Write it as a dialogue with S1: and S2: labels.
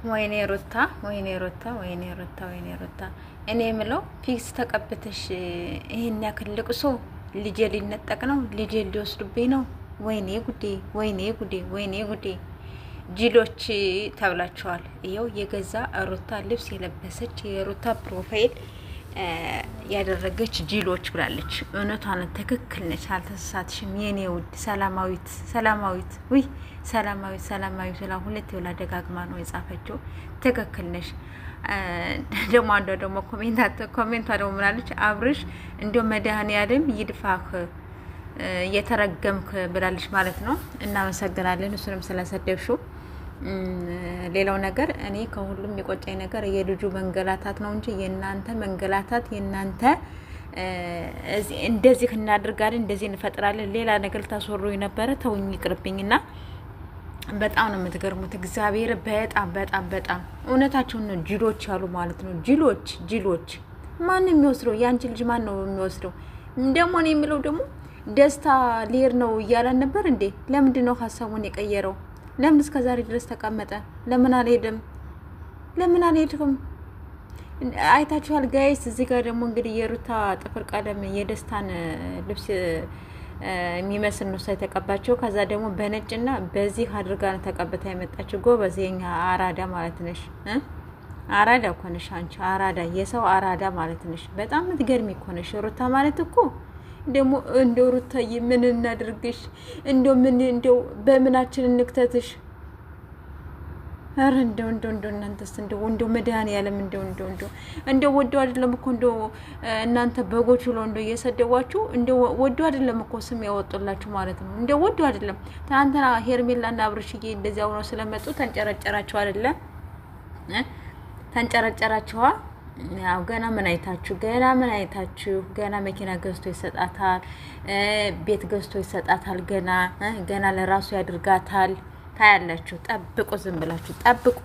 S1: ወይኔ ሩታ ወይኔ ሩታ ወይኔ ሩታ ወይኔ ሩታ እኔ የምለው ፊክስ ተቀብተሽ ይሄን ያክል ልቅሶ ልጄ ሊነጠቅ ነው፣ ልጄ ሊወስዱብኝ ነው። ወይኔ ጉዴ ወይኔ ጉዴ ወይኔ ጉዴ። ጅሎች ተብላችኋል። ይኸው የገዛ ሩታ ልብስ የለበሰች የሩታ ፕሮፋይል ያደረገች ጅሎች ብላለች። እውነቷን ትክክል ነች፣ አልተሳሳትሽም የኔ ውድ ሰላማዊት። ሰላማዊት ውይ ሰላማዊት ሰላማዊት ብላ ሁለት ብላ ደጋግማ ነው የጻፈችው። ትክክል ነሽ። ደግሞ አንዷ ደግሞ ኮሜንቷ ደግሞ ምናለች? አብርሽ እንዲያው መድኃኒዓለም ይድፋህ እየተረገምክ ብላለች ማለት ነው። እናመሰግናለን እሱንም ስለሰደብሽው። ሌላው ነገር እኔ ከሁሉም የቆጨኝ ነገር የልጁ መንገላታት ነው እንጂ የእናንተ መንገላታት የእናንተ እንደዚህ እናድርጋለን እንደዚህ እንፈጥራለን ሌላ ነገር ታስወሩ የነበረ ተውኝ ይቅርብኝና በጣም ነው የምትገርሙት። እግዚአብሔር በጣም በጣም በጣም እውነታቸውን ነው ጅሎች ያሉ ማለት ነው። ጅሎች ማን ነው የሚወስደው? ያንቺ ልጅ ማን ነው የሚወስደው? ደግሞ ነው የሚለው ደግሞ ደስታ ሊር ነው እያለን ነበር እንዴ? ለምንድን ነው ሀሳቡን የቀየረው? ለምን እስከ ዛሬ ድረስ ተቀመጠ? ለምን አልሄድም? አይታችኋል ጋይስ። እዚህ ጋር ደግሞ እንግዲህ የሩታ ጥፍር ቀለም የደስታን ልብስ የሚመስል ነው የተቀባቸው። ከዛ ደግሞ በነጭና በዚህ አድርጋ ነው ተቀብታ የመጣችው። ጎበዝ የኛ አራዳ ማለት ነሽ። አራዳ እኮ ነሽ አንቺ፣ አራዳ የሰው አራዳ ማለት ነሽ። በጣም ምትገርሚ እኮ ነሽ ሩታ ማለት እኮ። ደግሞ እንደው ሩታዬ ምን እናድርግሽ? እንደው በምናችን እንክተትሽ? አረ እንደው እናንተስ እንደው መድኃኒዓለም እንደው ወደው አይደለም እኮ እንደው እናንተ በጎች ብሎ እንደው እየሰደዋችሁ እንደው ወደው አይደለም እኮ ስም ያወጡላችሁ ማለት ነው። እንደው ወደው አይደለም። ትናንትና ሄርሜላና አብርሽዬ እንደዚያው ነው ስለመጡ ተንጨረጨራችሁ አይደለም? ተንጨረጨራችኋ። ያው ገና ምን አይታችሁ ገና መኪና ገዝቶ ይሰጣታል፣ ቤት ገዝቶ ይሰጣታል። ገና ለራሱ ያድርጋታል። ታያላችሁ። ጠብቁ፣ ዝም ብላችሁ ጠብቁ።